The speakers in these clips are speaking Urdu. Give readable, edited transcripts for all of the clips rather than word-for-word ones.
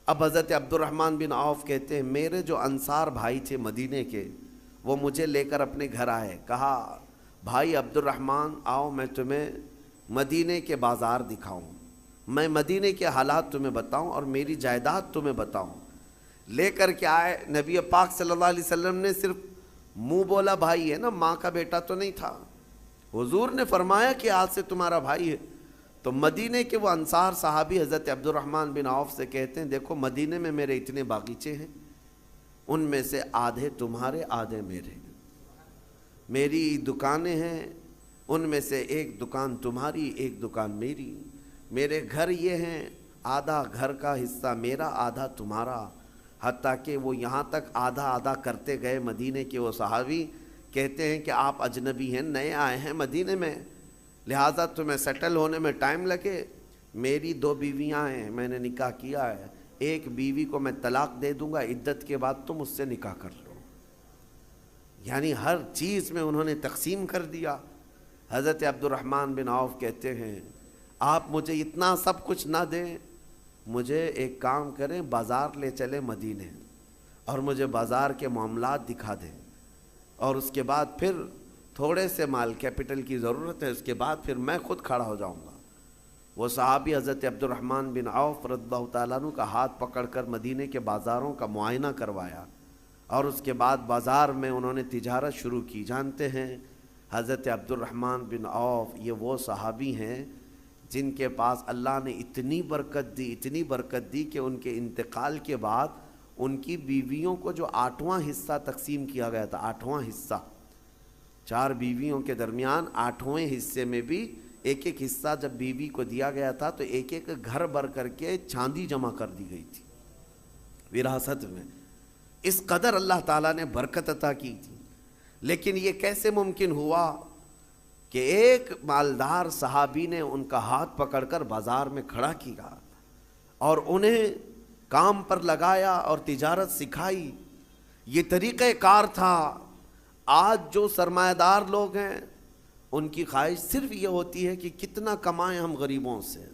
اب حضرت عبد الرحمن بن عوف کہتے ہیں میرے جو انصار بھائی تھے مدینے کے وہ مجھے لے کر اپنے گھر آئے، کہا بھائی عبد الرحمن آؤ میں تمہیں مدینے کے بازار دکھاؤں، میں مدینے کے حالات تمہیں بتاؤں اور میری جائیداد تمہیں بتاؤں۔ لے کر کے آئے، نبی پاک صلی اللہ علیہ وسلم نے صرف منہ بولا بھائی ہے نا، ماں کا بیٹا تو نہیں تھا، حضور نے فرمایا کہ آج سے تمہارا بھائی ہے۔ تو مدینے کے وہ انصار صحابی حضرت عبد الرحمن بن عوف سے کہتے ہیں دیکھو مدینے میں میرے اتنے باغیچے ہیں، ان میں سے آدھے تمہارے آدھے میرے، میری دکانیں ہیں ان میں سے ایک دکان تمہاری ایک دکان میری، میرے گھر یہ ہیں آدھا گھر کا حصہ میرا آدھا تمہارا، حتیٰ کہ وہ یہاں تک آدھا آدھا کرتے گئے۔ مدینے کے وہ صحابی کہتے ہیں کہ آپ اجنبی ہیں، نئے آئے ہیں مدینے میں، لہٰذا تمہیں سیٹل ہونے میں ٹائم لگے، میری 2 بیویاں ہیں، میں نے نکاح کیا ہے، ایک بیوی کو میں طلاق دے دوں گا، عدت کے بعد تم اس سے نکاح کر لو۔ یعنی ہر چیز میں انہوں نے تقسیم کر دیا۔ حضرت عبد الرحمن بن عوف کہتے ہیں آپ مجھے اتنا سب کچھ نہ دیں، مجھے ایک کام کریں بازار لے چلے مدینے اور مجھے بازار کے معاملات دکھا دیں، اور اس کے بعد پھر تھوڑے سے مال کیپٹل کی ضرورت ہے، اس کے بعد پھر میں خود کھڑا ہو جاؤں گا۔ وہ صحابی حضرت عبد الرحمن بن عوف رضی اللہ تعالیٰ عنہ کا ہاتھ پکڑ کر مدینے کے بازاروں کا معائنہ کروایا، اور اس کے بعد بازار میں انہوں نے تجارت شروع کی۔ جانتے ہیں حضرت عبد الرحمن بن عوف یہ وہ صحابی ہیں جن کے پاس اللہ نے اتنی برکت دی کہ ان کے انتقال کے بعد ان کی بیویوں کو جو 8واں حصہ تقسیم کیا گیا تھا، 8واں حصہ، 4 بیویوں کے درمیان 8ویں حصے میں بھی ایک ایک حصہ جب بیوی کو دیا گیا تھا تو ایک ایک گھر بھر کر کے چاندی جمع کر دی گئی تھی وراثت میں۔ اس قدر اللہ تعالیٰ نے برکت عطا کی تھی۔ لیکن یہ کیسے ممکن ہوا کہ ایک مالدار صحابی نے ان کا ہاتھ پکڑ کر بازار میں کھڑا کیا اور انہیں کام پر لگایا اور تجارت سکھائی؟ یہ طریقہ کار تھا۔ آج جو سرمایہ دار لوگ ہیں ان کی خواہش صرف یہ ہوتی ہے کہ کتنا کمائیں ہم غریبوں سے،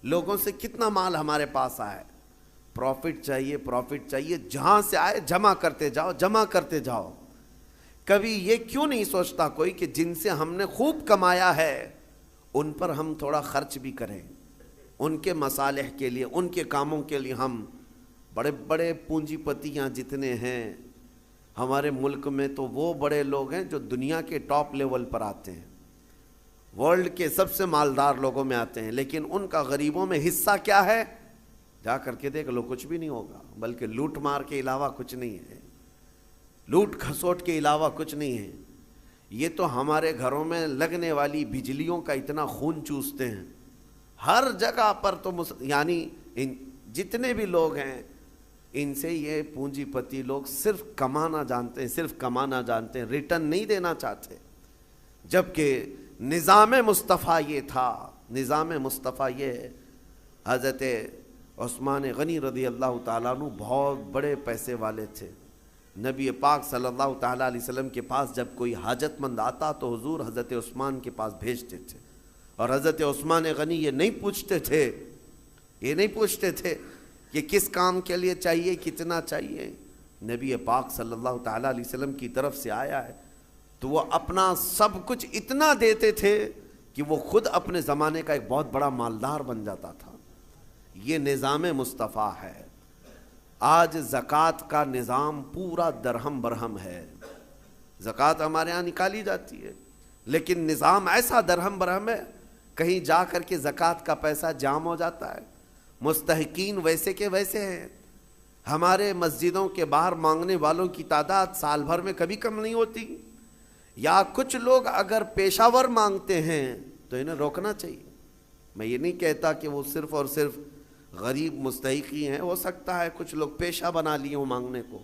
لوگوں سے کتنا مال ہمارے پاس آئے، پروفٹ چاہیے، جہاں سے آئے جمع کرتے جاؤ۔ کبھی یہ کیوں نہیں سوچتا کوئی کہ جن سے ہم نے خوب کمایا ہے ان پر ہم تھوڑا خرچ بھی کریں، ان کے مصالح کے لیے، ان کے کاموں کے لیے۔ ہم بڑے بڑے پونجی پتیاں جتنے ہیں ہمارے ملک میں تو وہ بڑے لوگ ہیں جو دنیا کے ٹاپ لیول پر آتے ہیں، ورلڈ کے سب سے مالدار لوگوں میں آتے ہیں، لیکن ان کا غریبوں میں حصہ کیا ہے؟ جا کر کے دیکھ لو، کچھ بھی نہیں ہوگا، بلکہ لوٹ مار کے علاوہ کچھ نہیں ہے، لوٹ کھسوٹ کے علاوہ کچھ نہیں ہے۔ یہ تو ہمارے گھروں میں لگنے والی بجلیوں کا اتنا خون چوستے ہیں، ہر جگہ پر تو یعنی جتنے بھی لوگ ہیں ان سے یہ پونجی پتی لوگ صرف کمانا جانتے ہیں، ریٹرن نہیں دینا چاہتے۔ جبکہ نظام مصطفیٰ یہ تھا، نظام مصطفیٰ یہ ہے۔ حضرت عثمان غنی رضی اللہ تعالیٰ عنہ بہت بڑے پیسے والے تھے۔ نبی پاک صلی اللہ تعالیٰ علیہ وسلم کے پاس جب کوئی حاجت مند آتا تو حضور حضرت عثمان کے پاس بھیجتے تھے، اور حضرت عثمان غنی یہ نہیں پوچھتے تھے کہ کس کام کے لیے چاہیے، کتنا چاہیے۔ نبی پاک صلی اللہ تعالیٰ علیہ وسلم کی طرف سے آیا ہے تو وہ اپنا سب کچھ اتنا دیتے تھے کہ وہ خود اپنے زمانے کا ایک بہت بڑا مالدار بن جاتا تھا۔ یہ نظام مصطفیٰ ہے۔ آج زکوٰۃ کا نظام پورا درہم برہم ہے، زکوٰۃ ہمارے ہاں نکالی جاتی ہے لیکن نظام ایسا درہم برہم ہے، کہیں جا کر کے زکوٰۃ کا پیسہ جام ہو جاتا ہے، مستحقین ویسے کے ویسے ہیں۔ ہمارے مسجدوں کے باہر مانگنے والوں کی تعداد سال بھر میں کبھی کم نہیں ہوتی، یا کچھ لوگ اگر پیشہ ور مانگتے ہیں تو انہیں روکنا چاہیے۔ میں یہ نہیں کہتا کہ وہ صرف اور صرف غریب مستحقی ہیں، ہو سکتا ہے کچھ لوگ پیشہ بنا لیے ہوں مانگنے کو،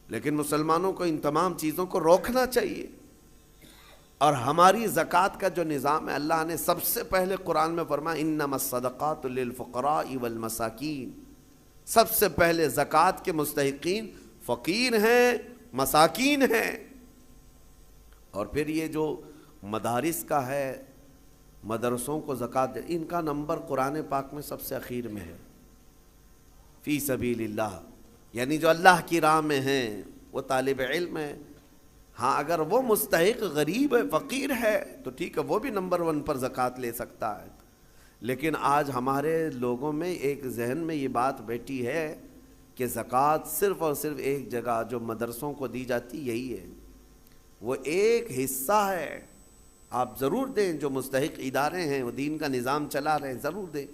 لیکن مسلمانوں کو ان تمام چیزوں کو روکنا چاہیے۔ اور ہماری زکوٰۃ کا جو نظام ہے، اللہ نے سب سے پہلے قرآن میں فرمایا انما الصدقات للفقراء والمساکین، سب سے پہلے زکوٰۃ کے مستحقین فقیر ہیں، مساکین ہیں۔ اور پھر یہ جو مدارس کا ہے، مدرسوں کو زکوٰۃ ان کا نمبر قرآن پاک میں سب سے اخیر میں ہے۔ فی سبیل اللہ، یعنی جو اللہ کی راہ میں ہیں وہ طالب علم ہے. ہاں اگر وہ مستحق غریب ہے، فقیر ہے، تو ٹھیک ہے، وہ بھی نمبر 1 پر زکوٰۃ لے سکتا ہے. لیکن آج ہمارے لوگوں میں ایک ذہن میں یہ بات بیٹھی ہے کہ زکوٰۃ صرف اور صرف ایک جگہ جو مدرسوں کو دی جاتی یہی ہے، وہ ایک حصہ ہے. آپ ضرور دیں، جو مستحق ادارے ہیں وہ دین کا نظام چلا رہے ہیں ضرور دیں،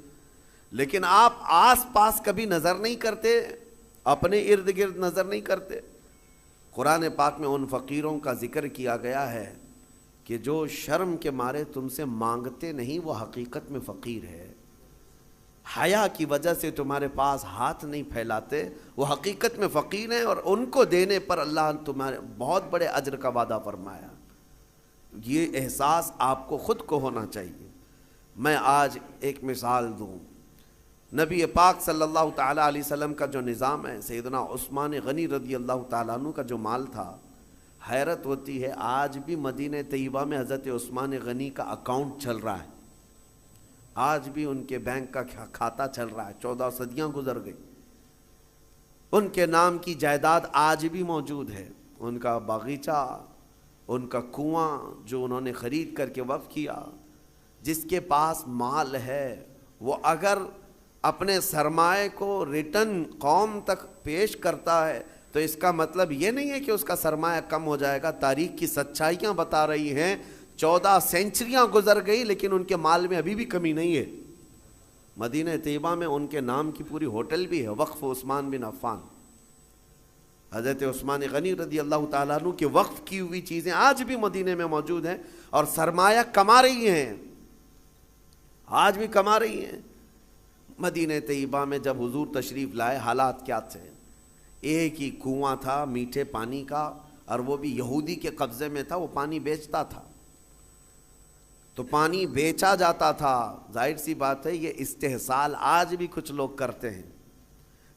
لیکن آپ آس پاس کبھی نظر نہیں کرتے، اپنے ارد گرد نظر نہیں کرتے. قرآن پاک میں ان فقیروں کا ذکر کیا گیا ہے کہ جو شرم کے مارے تم سے مانگتے نہیں وہ حقیقت میں فقیر ہے. حیا کی وجہ سے تمہارے پاس ہاتھ نہیں پھیلاتے وہ حقیقت میں فقیر ہیں، اور ان کو دینے پر اللہ نے تمہارے بہت بڑے اجر کا وعدہ فرمایا. یہ احساس آپ کو خود کو ہونا چاہیے. میں آج ایک مثال دوں. نبی پاک صلی اللہ تعالیٰ علیہ وسلم کا جو نظام ہے، سیدنا عثمان غنی رضی اللہ تعالیٰ عنہ کا جو مال تھا، حیرت ہوتی ہے آج بھی مدینہ طیبہ میں حضرت عثمان غنی کا اکاؤنٹ چل رہا ہے، آج بھی ان کے بینک کا کھاتہ چل رہا ہے. 14 صدیاں گزر گئی، ان کے نام کی جائیداد آج بھی موجود ہے. ان کا باغیچہ، ان کا کنواں جو انہوں نے خرید کر کے وقف کیا. جس کے پاس مال ہے وہ اگر اپنے سرمائے کو ریٹرن قوم تک پیش کرتا ہے تو اس کا مطلب یہ نہیں ہے کہ اس کا سرمایہ کم ہو جائے گا. تاریخ کی سچائیاں بتا رہی ہیں 14 سینچریاں گزر گئی لیکن ان کے مال میں ابھی بھی کمی نہیں ہے. مدینہ طیبہ میں ان کے نام کی پوری ہوٹل بھی ہے، وقف عثمان بن عفان. حضرت عثمان غنی رضی اللہ تعالیٰ عنہ کے وقف کی ہوئی چیزیں آج بھی مدینہ میں موجود ہیں اور سرمایہ کما رہی ہیں، آج بھی کما رہی ہیں. مدینہ طیبہ میں جب حضور تشریف لائے حالات کیا تھے؟ ایک ہی کنواں تھا میٹھے پانی کا، اور وہ بھی یہودی کے قبضے میں تھا. وہ پانی بیچتا تھا تو پانی بیچا جاتا تھا. ظاہر سی بات ہے یہ استحصال آج بھی کچھ لوگ کرتے ہیں.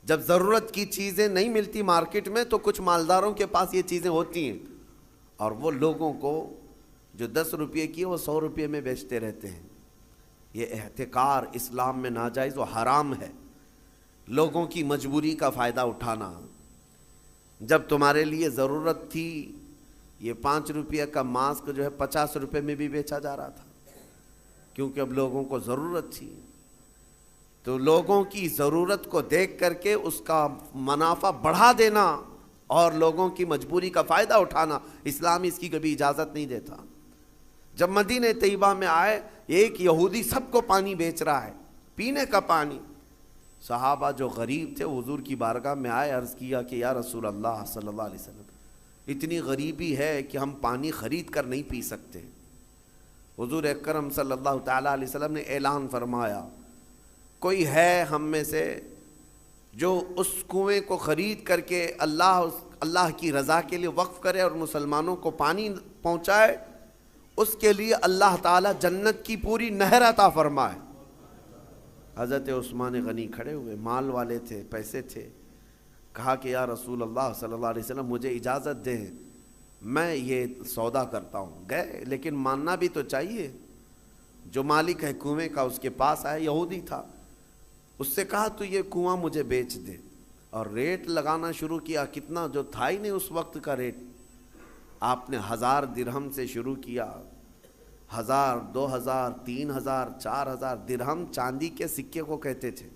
جب ضرورت کی چیزیں نہیں ملتی مارکیٹ میں تو کچھ مالداروں کے پاس یہ چیزیں ہوتی ہیں اور وہ لوگوں کو جو 10 روپے کی وہ 100 روپے میں بیچتے رہتے ہیں. یہ احتکار اسلام میں ناجائز و حرام ہے. لوگوں کی مجبوری کا فائدہ اٹھانا. جب تمہارے لیے ضرورت تھی یہ 5 روپے کا ماسک جو ہے 50 روپے میں بھی بیچا جا رہا تھا کیونکہ اب لوگوں کو ضرورت تھی. تو لوگوں کی ضرورت کو دیکھ کر کے اس کا منافع بڑھا دینا اور لوگوں کی مجبوری کا فائدہ اٹھانا، اسلام اس کی کبھی اجازت نہیں دیتا. جب مدینہ طیبہ میں آئے ایک یہودی سب کو پانی بیچ رہا ہے، پینے کا پانی. صحابہ جو غریب تھے حضور کی بارگاہ میں آئے، عرض کیا کہ یا رسول اللہ صلی اللہ علیہ وسلم اتنی غریبی ہے کہ ہم پانی خرید کر نہیں پی سکتے. حضور اکرم صلی اللہ تعالیٰ علیہ وسلم نے اعلان فرمایا کوئی ہے ہم میں سے جو اس کنویں کو خرید کر کے اللہ کی رضا کے لیے وقف کرے اور مسلمانوں کو پانی پہنچائے، اس کے لیے اللہ تعالیٰ جنت کی پوری نہر عطا فرمائے. حضرت عثمان غنی کھڑے ہوئے، مال والے تھے، پیسے تھے. کہا کہ یا رسول اللہ صلی اللہ علیہ وسلم مجھے اجازت دیں میں یہ سودا کرتا ہوں. گئے لیکن ماننا بھی تو چاہیے. جو مالک ہے کنویں کا اس کے پاس آیا، یہودی تھا. اس سے کہا تو یہ کنواں مجھے بیچ دے، اور ریٹ لگانا شروع کیا. کتنا جو تھا ہی نہیں اس وقت کا ریٹ. آپ نے 1000 درہم سے شروع کیا. 1000 2000 3000 4000 درہم چاندی کے سکے کو کہتے تھے.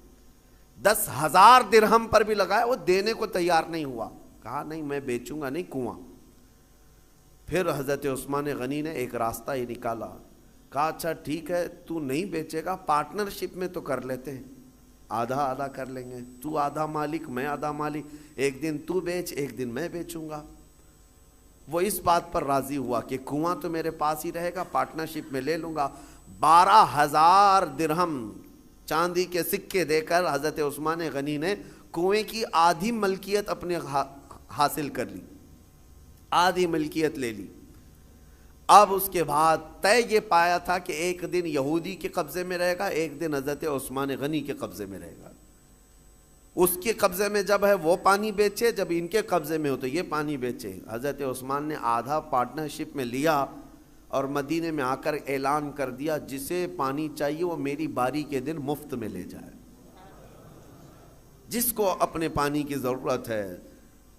10,000 درہم پر بھی لگایا، وہ دینے کو تیار نہیں ہوا. کہا نہیں میں بیچوں گا نہیں کنواں. پھر حضرت عثمان غنی نے ایک راستہ ہی نکالا. کہا اچھا ٹھیک ہے تو نہیں بیچے گا، پارٹنرشپ میں تو کر لیتے ہیں، آدھا آدھا کر لیں گے. تو آدھا مالک میں آدھا مالک، ایک دن تو بیچ ایک دن میں بیچوں گا. وہ اس بات پر راضی ہوا کہ کنواں تو میرے پاس ہی رہے گا، پارٹنرشپ میں لے لوں گا. 12,000 درہم چاندی کے سکے دے کر حضرت عثمان غنی نے کنویں کی آدھی ملکیت اپنے حاصل کر لی، آدھی ملکیت لے لی. اب اس کے بعد طے یہ پایا تھا کہ ایک دن یہودی کے قبضے میں رہے گا، ایک دن حضرت عثمان غنی کے قبضے میں رہے گا. اس کے قبضے میں جب ہے وہ پانی بیچے، جب ان کے قبضے میں ہو تو یہ پانی بیچے. حضرت عثمان نے آدھا پارٹنرشپ میں لیا اور مدینے میں آ کر اعلان کر دیا جسے پانی چاہیے وہ میری باری کے دن مفت میں لے جائے. جس کو اپنے پانی کی ضرورت ہے،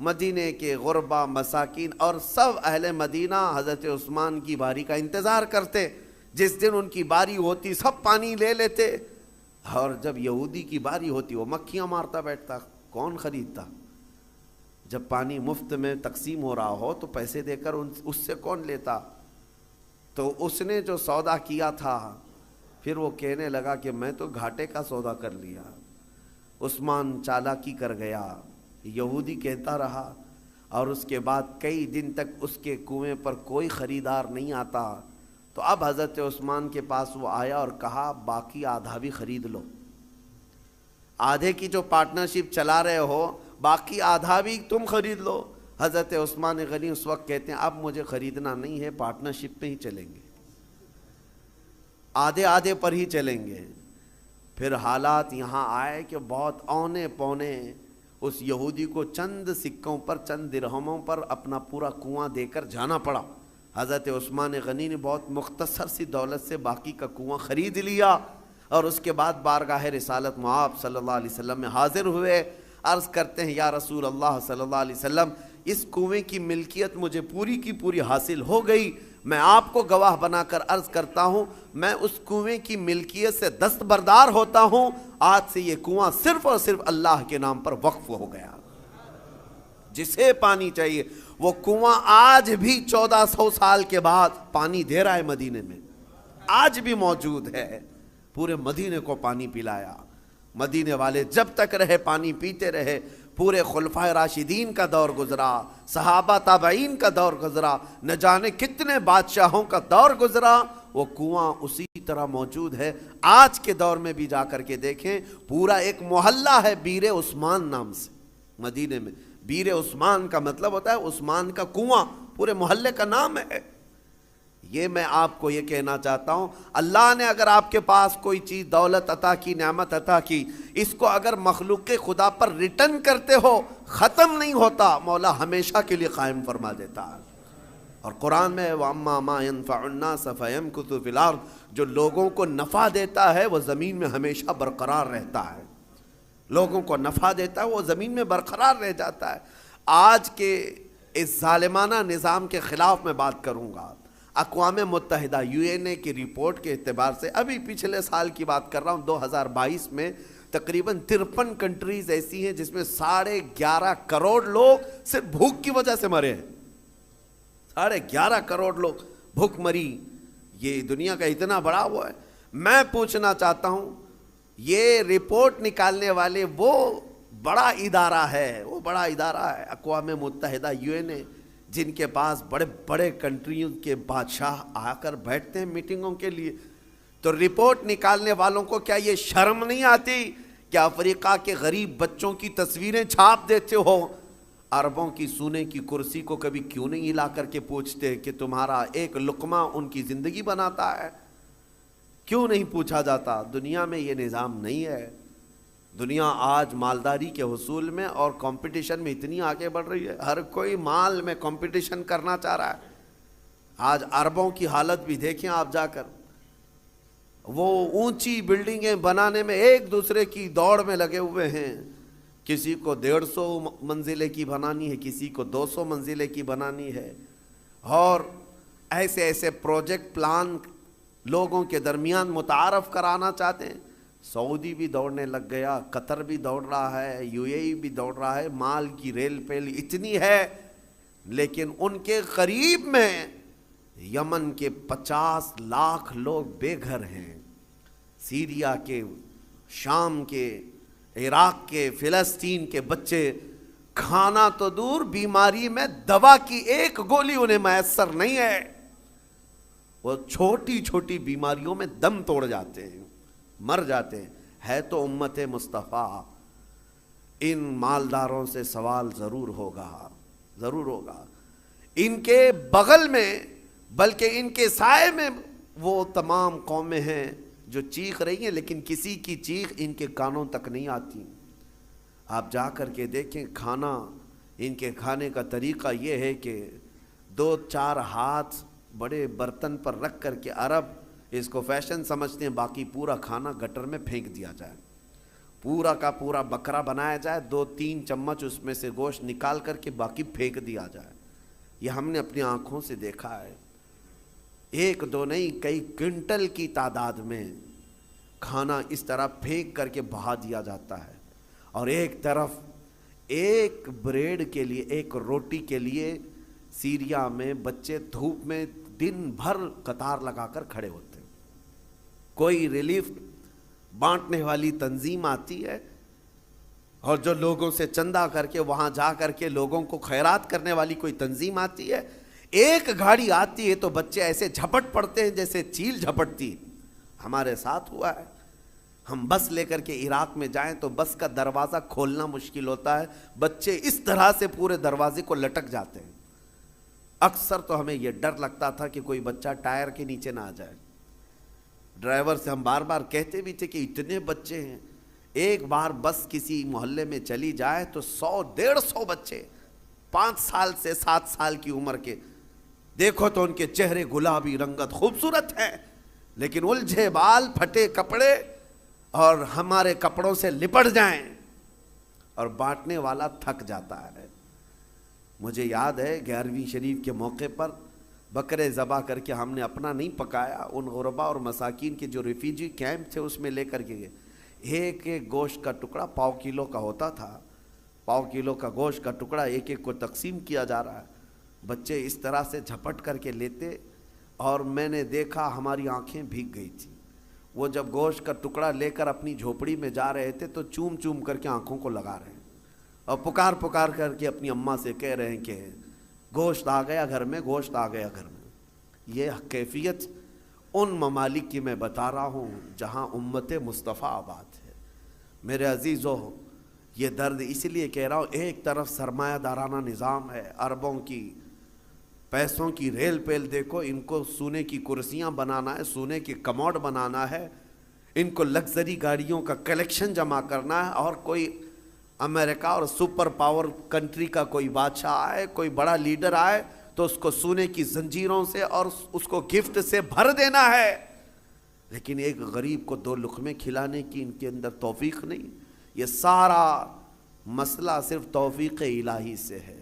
مدینے کے غربا، مساکین اور سب اہل مدینہ حضرت عثمان کی باری کا انتظار کرتے۔ جس دن ان کی باری ہوتی سب پانی لے لیتے، اور جب یہودی کی باری ہوتی وہ مکھیاں مارتا بیٹھتا۔ کون خریدتا؟ جب پانی مفت میں تقسیم ہو رہا ہو تو پیسے دے کر اس سے کون لیتا؟ تو اس نے جو سودا کیا تھا پھر وہ کہنے لگا کہ میں تو گھاٹے کا سودا کر لیا۔ عثمان چالاکی کر گیا، یہودی کہتا رہا، اور اس کے بعد کئی دن تک اس کے کنویں پر کوئی خریدار نہیں آتا۔ تو اب حضرت عثمان کے پاس وہ آیا اور کہا باقی آدھا بھی خرید لو، آدھے کی جو پارٹنرشپ چلا رہے ہو باقی آدھا بھی تم خرید لو۔ حضرت عثمان غنی اس وقت کہتے ہیں اب مجھے خریدنا نہیں ہے، پارٹنرشپ پہ ہی چلیں گے، آدھے آدھے پر ہی چلیں گے۔ پھر حالات یہاں آئے کہ بہت اونے پونے اس یہودی کو چند سکوں پر، چند درہموں پر اپنا پورا کنواں دے کر جانا پڑا۔ حضرت عثمان غنی نے بہت مختصر سی دولت سے باقی کا کنواں خرید لیا، اور اس کے بعد بارگاہ رسالت مآب صلی اللہ علیہ وسلم میں حاضر ہوئے۔ عرض کرتے ہیں یا رسول اللہ صلی اللہ علیہ وسلم، اس کنویں کی ملکیت مجھے پوری کی پوری حاصل ہو گئی، میں آپ کو گواہ بنا کر عرض کرتا ہوں میں اس کنویں کی ملکیت سے دستبردار ہوتا ہوں، آج سے یہ کنواں صرف اور صرف اللہ کے نام پر وقف ہو گیا۔ جسے پانی چاہیے وہ کنواں آج بھی 1400 سال کے بعد پانی دے رہا ہے، مدینے میں آج بھی موجود ہے، پورے مدینے کو پانی پلایا۔ مدینے والے جب تک رہے پانی پیتے رہے، پورے خلفائے راشدین کا دور گزرا، صحابہ تابعین کا دور گزرا، نہ جانے کتنے بادشاہوں کا دور گزرا، وہ کنواں اسی طرح موجود ہے۔ آج کے دور میں بھی جا کر کے دیکھیں، پورا ایک محلہ ہے بیر عثمان نام سے مدینے میں۔ بیر عثمان کا مطلب ہوتا ہے عثمان کا کنواں، پورے محلے کا نام ہے۔ یہ میں آپ کو یہ کہنا چاہتا ہوں، اللہ نے اگر آپ کے پاس کوئی چیز دولت عطا کی، نعمت عطا کی، اس کو اگر مخلوق خدا پر ریٹرن کرتے ہو ختم نہیں ہوتا، مولا ہمیشہ کے لیے قائم فرما دیتا ہے۔ اور قرآن میں وَأَمَّا مَا يَنْفَعُ النَّاسَ فَيَمْكُثُ فِي الْأَرْضِ، جو لوگوں کو نفع دیتا ہے وہ زمین میں ہمیشہ برقرار رہتا ہے، لوگوں کو نفع دیتا ہے وہ زمین میں برقرار رہ جاتا ہے۔ آج کے اس ظالمانہ نظام کے خلاف میں بات کروں گا۔ اقوام متحدہ UN کی رپورٹ کے اعتبار سے، ابھی پچھلے سال کی بات کر رہا ہوں، 2022 میں تقریباً 53 کنٹریز ایسی ہیں جس میں 11.5 کروڑ لوگ صرف بھوک کی وجہ سے مرے ہیں۔ 11.5 کروڑ لوگ بھوک مری، یہ دنیا کا اتنا بڑا وہ ہے۔ میں پوچھنا چاہتا ہوں، یہ رپورٹ نکالنے والے وہ بڑا ادارہ ہے، اقوام متحدہ UN، جن کے پاس بڑے بڑے کنٹریوں کے بادشاہ آ کر بیٹھتے ہیں میٹنگوں کے لیے، تو رپورٹ نکالنے والوں کو کیا یہ شرم نہیں آتی کہ افریقہ کے غریب بچوں کی تصویریں چھاپ دیتے ہو؟ عربوں کی سونے کی کرسی کو کبھی کیوں نہیں ہلا کر کے پوچھتے کہ تمہارا ایک لقمہ ان کی زندگی بناتا ہے؟ کیوں نہیں پوچھا جاتا؟ دنیا میں یہ نظام نہیں ہے۔ دنیا آج مالداری کے حصول میں اور کمپٹیشن میں اتنی آگے بڑھ رہی ہے، ہر کوئی مال میں کمپٹیشن کرنا چاہ رہا ہے۔ آج عربوں کی حالت بھی دیکھیں آپ جا کر، وہ اونچی بلڈنگیں بنانے میں ایک دوسرے کی دوڑ میں لگے ہوئے ہیں، کسی کو 150 منزلے کی بنانی ہے، کسی کو 200 منزلے کی بنانی ہے، اور ایسے ایسے پروجیکٹ پلان لوگوں کے درمیان متعارف کرانا چاہتے ہیں۔ سعودی بھی دوڑنے لگ گیا، قطر بھی دوڑ رہا ہے، UAE بھی دوڑ رہا ہے، مال کی ریل پیل اتنی ہے، لیکن ان کے قریب میں یمن کے 50 لاکھ لوگ بے گھر ہیں، سیریا کے، شام کے، عراق کے، فلسطین کے بچے کھانا تو دور، بیماری میں دوا کی ایک گولی انہیں میسر نہیں ہے، وہ چھوٹی چھوٹی بیماریوں میں دم توڑ جاتے ہیں، مر جاتے ہیں۔ ہے تو امت مصطفیٰ، ان مالداروں سے سوال ضرور ہوگا۔ ان کے بغل میں بلکہ ان کے سائے میں وہ تمام قومیں ہیں جو چیخ رہی ہیں، لیکن کسی کی چیخ ان کے کانوں تک نہیں آتی۔ آپ جا کر کے دیکھیں، کھانا ان کے کھانے کا طریقہ یہ ہے کہ 2-4 ہاتھ بڑے برتن پر رکھ کر کے عرب اس کو فیشن سمجھتے ہیں، باقی پورا کھانا گٹر میں پھینک دیا جائے۔ پورا کا پورا بکرا بنایا جائے، 2-3 چمچ اس میں سے گوشت نکال کر کے باقی پھینک دیا جائے۔ یہ ہم نے اپنی آنکھوں سے دیکھا ہے، 1-2 نہیں، کئی کنٹل کی تعداد میں کھانا اس طرح پھینک کر کے بہا دیا جاتا ہے، اور ایک طرف ایک بریڈ کے لیے، ایک روٹی کے لیے سیریا میں بچے دھوپ میں دن بھر قطار لگا کر کھڑے ہوتے ہیں۔ کوئی ریلیف بانٹنے والی تنظیم آتی ہے، اور جو لوگوں سے چندہ کر کے وہاں جا کر کے لوگوں کو خیرات کرنے والی کوئی تنظیم آتی ہے، ایک گاڑی آتی ہے تو بچے ایسے جھپٹ پڑتے ہیں جیسے چیل جھپٹتی۔ ہمارے ساتھ ہوا ہے، ہم بس لے کر کے عراق میں جائیں تو بس کا دروازہ کھولنا مشکل ہوتا ہے، بچے اس طرح سے پورے دروازے کو لٹک جاتے ہیں۔ اکثر تو ہمیں یہ ڈر لگتا تھا کہ کوئی بچہ ٹائر کے نیچے نہ آ جائے۔ ڈرائیور سے ہم بار بار کہتے بھی تھے کہ اتنے بچے ہیں، ایک بار بس کسی محلے میں چلی جائے تو 100-150 بچے 5 سال سے 7 سال کی عمر کے، دیکھو تو ان کے چہرے گلابی رنگت خوبصورت ہیں، لیکن الجھے بال، پھٹے کپڑے، اور ہمارے کپڑوں سے لپٹ جائیں، اور بانٹنے والا تھک جاتا ہے۔ مجھے یاد ہے 11ویں شریف کے موقع پر بکرے ذبح کر کے ہم نے اپنا نہیں پکایا، ان غربا اور مساکین کے جو ریفیوجی کیمپ تھے اس میں لے کر کے گئے۔ ایک ایک گوشت کا ٹکڑا 1.25 کلو کا ہوتا تھا، 1.25 کلو کا گوشت کا ٹکڑا ایک ایک کو تقسیم کیا جا رہا ہے، بچے اس طرح سے جھپٹ کر کے لیتے، اور میں نے دیکھا ہماری آنکھیں بھیگ گئی تھی۔ وہ جب گوشت کا ٹکڑا لے کر اپنی جھوپڑی میں جا رہے تھے تو چوم چوم کر کے آنکھوں کو لگا رہے ہیں، اور پکار پکار کر کے اپنی اماں سے کہہ رہے ہیں کہ گوشت آ گیا گھر میں، گوشت آ گیا گھر میں۔ یہ کیفیت ان ممالک کی میں بتا رہا ہوں جہاں امت مصطفیٰ آباد ہے۔ میرے عزیزو، یہ درد اس لیے کہہ رہا ہوں، ایک طرف سرمایہ دارانہ نظام ہے، اربوں کی پیسوں کی ریل پیل، دیکھو ان کو سونے کی کرسیاں بنانا ہے، سونے کی کموڈ بنانا ہے، ان کو لگژری گاڑیوں کا کلیکشن جمع کرنا ہے، اور کوئی امریکہ اور سپر پاور کنٹری کا کوئی بادشاہ آئے، کوئی بڑا لیڈر آئے تو اس کو سونے کی زنجیروں سے اور اس کو گفٹ سے بھر دینا ہے، لیکن ایک غریب کو 2 لقمے کھلانے کی ان کے اندر توفیق نہیں۔ یہ سارا مسئلہ صرف توفیق الہی سے ہے۔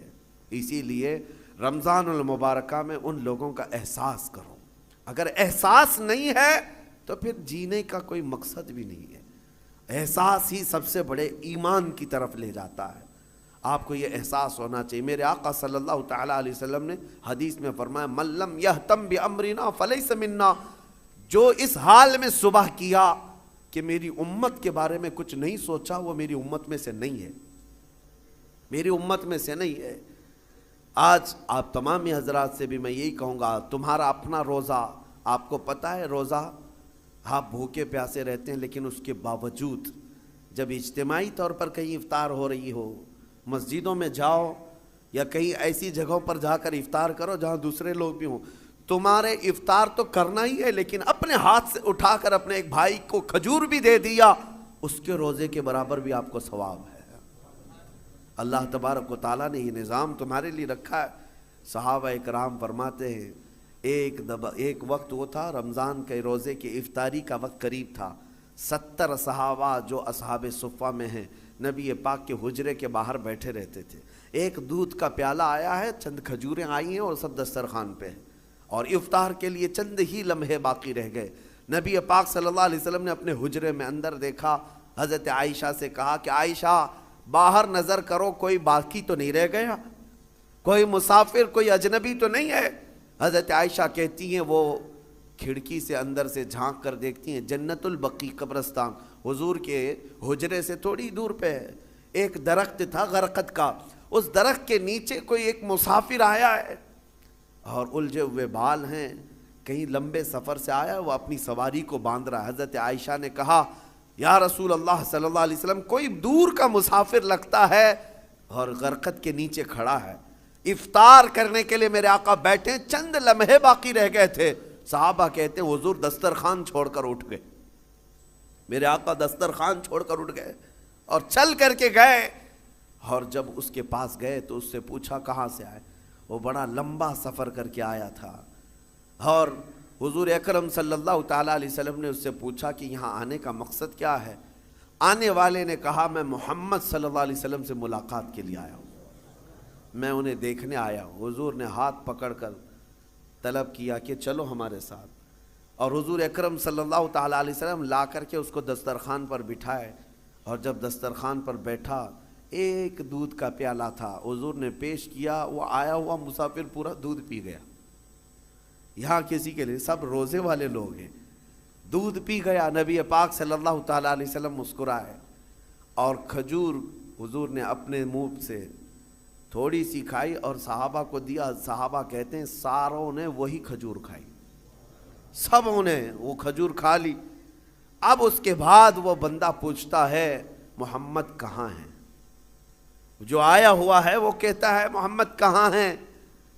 اسی لیے رمضان المبارکہ میں ان لوگوں کا احساس کرو، اگر احساس نہیں ہے تو پھر جینے کا کوئی مقصد بھی نہیں ہے۔ احساس ہی سب سے بڑے ایمان کی طرف لے جاتا ہے۔ آپ کو یہ احساس ہونا چاہیے۔ میرے آقا صلی اللہ تعالیٰ علیہ وسلم نے حدیث میں فرمایا، من لم یہتم بامرنا فلیس منا، جو اس حال میں صبح کیا کہ میری امت کے بارے میں کچھ نہیں سوچا، وہ میری امت میں سے نہیں ہے، میری امت میں سے نہیں ہے۔ آج آپ تمامی حضرات سے بھی میں یہی کہوں گا، تمہارا اپنا روزہ، آپ کو پتہ ہے روزہ آپ بھوکے پیاسے رہتے ہیں، لیکن اس کے باوجود جب اجتماعی طور پر کہیں افطار ہو رہی ہو، مسجدوں میں جاؤ یا کہیں ایسی جگہوں پر جا کر افطار کرو جہاں دوسرے لوگ بھی ہوں، تمہارے افطار تو کرنا ہی ہے، لیکن اپنے ہاتھ سے اٹھا کر اپنے ایک بھائی کو کھجور بھی دے دیا، اس کے روزے کے برابر بھی آپ کو ثواب ہے۔ اللہ تبارک و تعالیٰ نے یہ نظام تمہارے لیے رکھا ہے۔ صحابہ اکرام فرماتے ہیں، ایک وقت وہ تھا رمضان کے روزے کی افطاری کا وقت قریب تھا، 70 صحابہ جو اصحاب صفہ میں ہیں نبی پاک کے حجرے کے باہر بیٹھے رہتے تھے۔ ایک دودھ کا پیالہ آیا ہے، چند کھجوریں آئی ہیں اور سب دسترخوان پہ ہیں، اور افطار کے لیے چند ہی لمحے باقی رہ گئے۔ نبی پاک صلی اللہ علیہ وسلم نے اپنے حجرے میں اندر دیکھا، حضرت عائشہ سے کہا کہ عائشہ باہر نظر کرو، کوئی باقی تو نہیں رہ گیا، کوئی مسافر، کوئی اجنبی تو نہیں ہے۔ حضرت عائشہ کہتی ہیں وہ کھڑکی سے اندر سے جھانک کر دیکھتی ہیں، جنت البقیع قبرستان حضور کے حجرے سے تھوڑی دور پہ ہے، ایک درخت تھا غرقد کا، اس درخت کے نیچے کوئی ایک مسافر آیا ہے اور الجھے ہوئے بال ہیں، کہیں لمبے سفر سے آیا، وہ اپنی سواری کو باندھ رہا ہے۔ حضرت عائشہ نے کہا یا رسول اللہ صلی اللہ علیہ وسلم، کوئی دور کا مسافر لگتا ہے اور غرقد کے نیچے کھڑا ہے، افطار کرنے کے لیے میرے آقا بیٹھے، چند لمحے باقی رہ گئے تھے۔ صحابہ کہتے ہیں حضور دسترخوان چھوڑ کر اٹھ گئے، میرے آقا دسترخوان چھوڑ کر اٹھ گئے اور چل کر کے گئے، اور جب اس کے پاس گئے تو اس سے پوچھا کہاں سے آئے، وہ بڑا لمبا سفر کر کے آیا تھا، اور حضور اکرم صلی اللہ تعالیٰ علیہ وسلم نے اس سے پوچھا کہ یہاں آنے کا مقصد کیا ہے، آنے والے نے کہا میں محمد صلی اللہ علیہ وسلم سے ملاقات کے لیے آیا ہوں، میں انہیں دیکھنے آیا ہوں۔ حضور نے ہاتھ پکڑ کر طلب کیا کہ چلو ہمارے ساتھ، اور حضور اکرم صلی اللہ تعالیٰ علیہ وسلم لا کر کے اس کو دسترخوان پر بٹھائے، اور جب دسترخوان پر بیٹھا ایک دودھ کا پیالہ تھا، حضور نے پیش کیا، وہ آیا ہوا مسافر پورا دودھ پی گیا۔ یہاں کسی کے لیے سب روزے والے لوگ ہیں، دودھ پی گیا۔ نبی پاک صلی اللہ تعالیٰ علیہ وسلم مسکرائے، اور کھجور حضور نے اپنے منہ سے تھوڑی سی کھائی اور صحابہ کو دیا۔ صحابہ کہتے ہیں ساروں نے وہی کھجور کھائی، سبوں نے وہ کھجور کھا لی۔ اب اس کے بعد وہ بندہ پوچھتا ہے محمد کہاں ہیں؟ جو آیا ہوا ہے وہ کہتا ہے محمد کہاں ہیں؟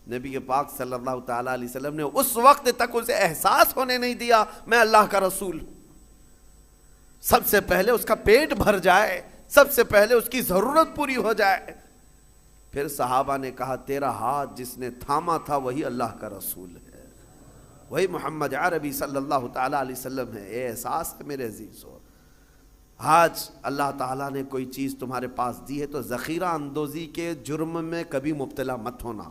نبی پاک صلی اللہ تعالیٰ علیہ وسلم نے اس وقت تک اسے احساس ہونے نہیں دیا میں اللہ کا رسول۔ سب سے پہلے اس کا پیٹ بھر جائے، سب سے پہلے اس کی ضرورت پوری ہو جائے۔ پھر صحابہ نے کہا تیرا ہاتھ جس نے تھاما تھا وہی اللہ کا رسول ہے، وہی محمد عربی صلی اللہ تعالیٰ علیہ وسلم ہے۔ یہ احساس ہے میرے عزیزو۔ آج اللہ تعالیٰ نے کوئی چیز تمہارے پاس دی ہے تو ذخیرہ اندوزی کے جرم میں کبھی مبتلا مت ہونا۔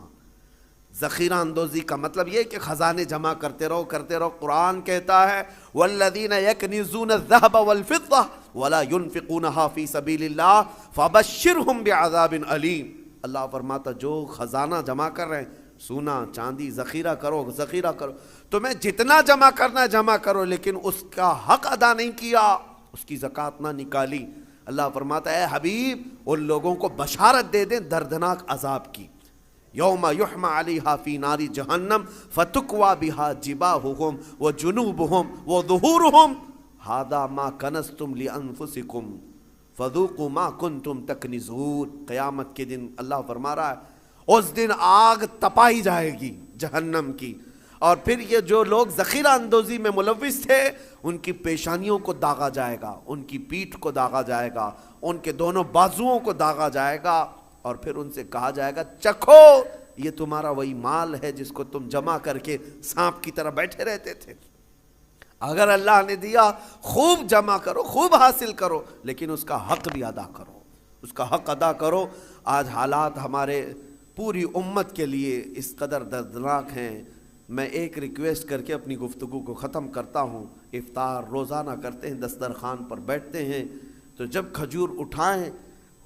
ذخیرہ اندوزی کا مطلب یہ کہ خزانے جمع کرتے رہو کرتے رہو۔ قرآن کہتا ہے والذین یکنزون الذهب والفضة ولا ينفقونها في سبیل اللہ فبشرهم بعذاب علیم۔ اللہ فرماتا جو خزانہ جمع کر رہے ہیں، سونا چاندی ذخیرہ کرو ذخیرہ کرو، تمہیں جتنا جمع کرنا ہے جمع کرو، لیکن اس کا حق ادا نہیں کیا، اس کی زکوٰۃ نہ نکالی۔ اللہ فرماتا ہے اے حبیب ان لوگوں کو بشارت دے دیں دردناک عذاب کی۔ یوم یحمى علیہا فی نار جہنم فتکوی بہا جباہہم وجنوبہم وظہورہم ھذا ما کنزتم لانفسکم فذوقوا ما کنتم تکنزون۔ قیامت کے دن اللہ فرما رہا ہے اس دن آگ تپائی جائے گی جہنم کی، اور پھر یہ جو لوگ ذخیرہ اندوزی میں ملوث تھے ان کی پیشانیوں کو داغا جائے گا، ان کی پیٹھ کو داغا جائے گا، ان کے دونوں بازوؤں کو داغا جائے گا، اور پھر ان سے کہا جائے گا چکھو یہ تمہارا وہی مال ہے جس کو تم جمع کر کے سانپ کی طرح بیٹھے رہتے تھے۔ اگر اللہ نے دیا خوب جمع کرو، خوب حاصل کرو، لیکن اس کا حق بھی ادا کرو، اس کا حق ادا کرو۔ آج حالات ہمارے پوری امت کے لیے اس قدر دردناک ہیں۔ میں ایک ریکویسٹ کر کے اپنی گفتگو کو ختم کرتا ہوں۔ افطار روزانہ کرتے ہیں، دسترخوان پر بیٹھتے ہیں، تو جب کھجور اٹھائیں،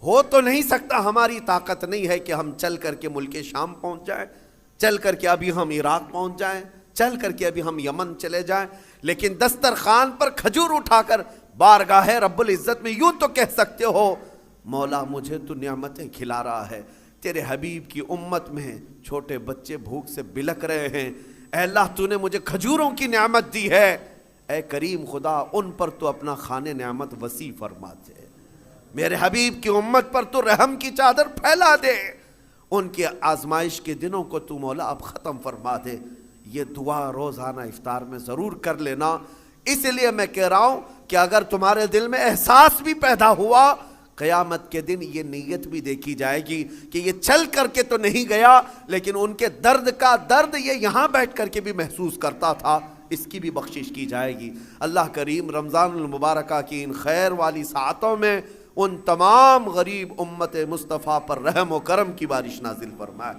ہو تو نہیں سکتا، ہماری طاقت نہیں ہے کہ ہم چل کر کے ملک شام پہنچ جائیں، چل کر کے ابھی ہم عراق پہنچ جائیں، چل کر کے ابھی ہم یمن چلے جائیں، لیکن دسترخوان پر کھجور اٹھا کر بارگاہ رب العزت میں یوں تو کہہ سکتے ہو مولا مجھے تو نعمتیں کھلا رہا ہے، تیرے حبیب کی امت میں چھوٹے بچے بھوک سے بلک رہے ہیں، اے اللہ تو نے مجھے کھجوروں کی نعمت دی ہے، اے کریم خدا ان پر تو اپنا خان نعمت وسیع فرما دے، میرے حبیب کی امت پر تو رحم کی چادر پھیلا دے، ان کے آزمائش کے دنوں کو تو مولا اب ختم فرما دے۔ یہ دعا روزانہ افطار میں ضرور کر لینا۔ اس لیے میں کہہ رہا ہوں کہ اگر تمہارے دل میں احساس بھی پیدا ہوا، قیامت کے دن یہ نیت بھی دیکھی جائے گی کہ یہ چل کر کے تو نہیں گیا، لیکن ان کے درد کا درد یہ یہاں بیٹھ کر کے بھی محسوس کرتا تھا، اس کی بھی بخشش کی جائے گی۔ اللہ کریم رمضان المبارکہ کی ان خیر والی ساعتوں میں ان تمام غریب امت مصطفیٰ پر رحم و کرم کی بارش نازل فرمائے۔